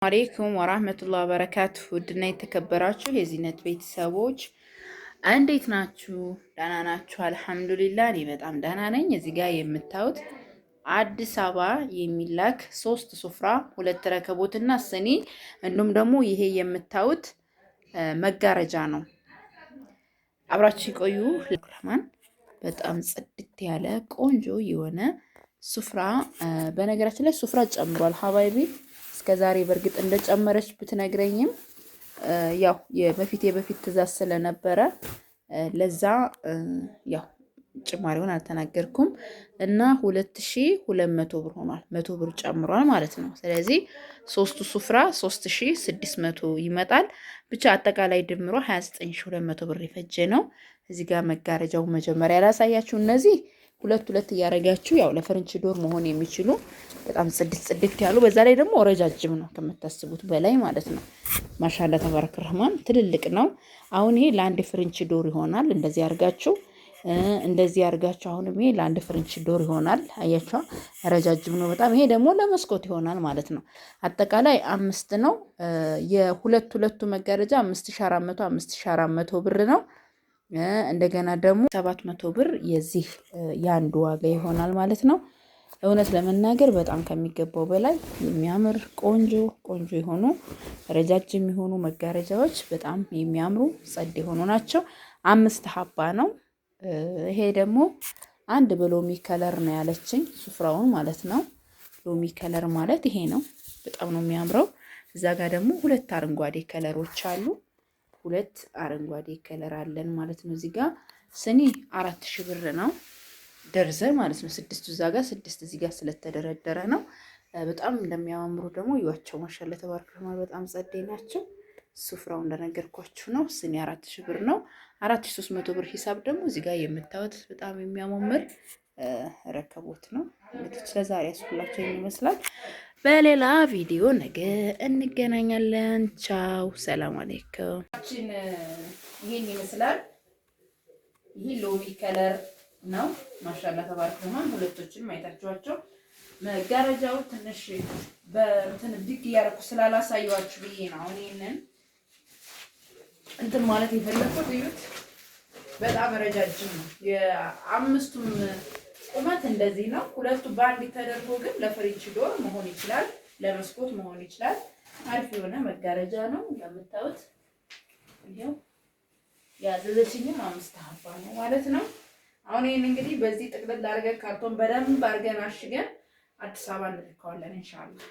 አለይኩም ወራህመቱላሂ ወበረካቱሁ ውድና የተከበራችሁ የዚህነት ቤተሰቦች እንዴት ናችሁ? ደህና ናችሁ? አልሐምዱሊላህ እኔ በጣም ደህና ነኝ። እዚህ ጋር የምታዩት አዲስ አበባ የሚላክ 3 ሱፍራ 2 ረከቦትና ስኒ እንዲሁም ደግሞ ይሄ የምታዩት መጋረጃ ነው። አብራችሁ ቆዩ። ለራህማን በጣም ጽድት ያለ ቆንጆ የሆነ ሱፍራ። በነገራችን ላይ ሱፍራ ጨምሯል ሀባይቢ እስከዛሬ በርግጥ እንደጨመረች ብትነግረኝም ያው የበፊት ትእዛዝ ስለነበረ ለዛ ያው ጭማሪውን አልተናገርኩም እና 2200 ብር ሆኗል። 100 ብር ጨምሯል ማለት ነው። ስለዚህ 3ቱ ሱፍራ 3600 ይመጣል። ብቻ አጠቃላይ ድምሮ 29200 ብር የፈጀ ነው። እዚህ ጋር መጋረጃው መጀመሪያ ላሳያችሁ። እነዚህ ሁለት እያረጋችሁ ያው ለፈረንች ዶር መሆን የሚችሉ በጣም ጽድት ያሉ፣ በዛ ላይ ደግሞ ረጃጅም ነው ከምታስቡት በላይ ማለት ነው። ማሻአላ ተባረክ ረህማን ትልልቅ ነው። አሁን ይሄ ለአንድ ፍሬንች ዶር ይሆናል። እንደዚህ አርጋችሁ አሁንም ይሄ ለአንድ ፍሬንች ዶር ይሆናል። አያችሁ ረጃጅም ነው በጣም። ይሄ ደግሞ ለመስኮት ይሆናል ማለት ነው። አጠቃላይ 5 ነው። የሁለቱ መጋረጃ 5400 ብር ነው። እንደገና ደግሞ 700 ብር የዚህ ያንዱ ዋጋ ይሆናል ማለት ነው። እውነት ለመናገር በጣም ከሚገባው በላይ የሚያምር ቆንጆ የሆኑ ረጃጅም የሆኑ መጋረጃዎች በጣም የሚያምሩ ጸድ የሆኑ ናቸው። 5 ሀባ ነው። ይሄ ደግሞ አንድ በሎሚ ከለር ነው ያለችኝ ሱፍራውን ማለት ነው። ሎሚ ከለር ማለት ይሄ ነው። በጣም ነው የሚያምረው። እዛ ጋር ደግሞ 2 አረንጓዴ ከለሮች አሉ። 2 አረንጓዴ ከለር አለን ማለት ነው። እዚህ ጋር ስኒ 4000 ብር ነው ደርዘን ማለት ነው። 6 እዛ ጋር 6 እዚህ ጋር ስለተደረደረ ነው። በጣም እንደሚያማምሩ ደግሞ ይዋቸው ማሻአላ ተባረከ በጣም ጸዴ ናቸው። ሱፍራው እንደነገርኳችሁ ነው። ስኒ 4000 ብር ነው። 4300 ብር ሂሳብ ደግሞ እዚህ ጋር የምታዩት በጣም የሚያማምር ረከቦት ነው። እንግዲህ ስለዛሬ ያስኩላችሁ ይመስላል። በሌላ ቪዲዮ ነገ እንገናኛለን። ቻው ሰላም አለይኩም። ይሄን ይመስላል። ይሄ ሎሚ ከለር ነው። ማሻአላ ተባረከ ሁለቶችን ማይታችኋቸው። መጋረጃው ትንሽ በእንትን ድግ ያረኩ ስላላሳየዋችሁ ብዬ ነው። አሁን ይሄንን እንትን ማለት የፈለኩት እዩት። በጣም ረጃጅም ነው። የአምስቱም ቁመት እንደዚህ ነው። ሁለቱ ባንድ ተደርጎ ግን ለፍሬንች ዶር መሆን ይችላል፣ ለመስኮት መሆን ይችላል። አሪፍ የሆነ መጋረጃ ነው የምታዩት። ይሄው ያዘዘችኝም 5 ሀባ ነው ማለት ነው። አሁን ይሄን እንግዲህ በዚህ ጥቅልል አድርገን ካርቶን በደንብ አድርገን አሽገን አዲስ አበባ እንልከዋለን ኢንሻአላህ።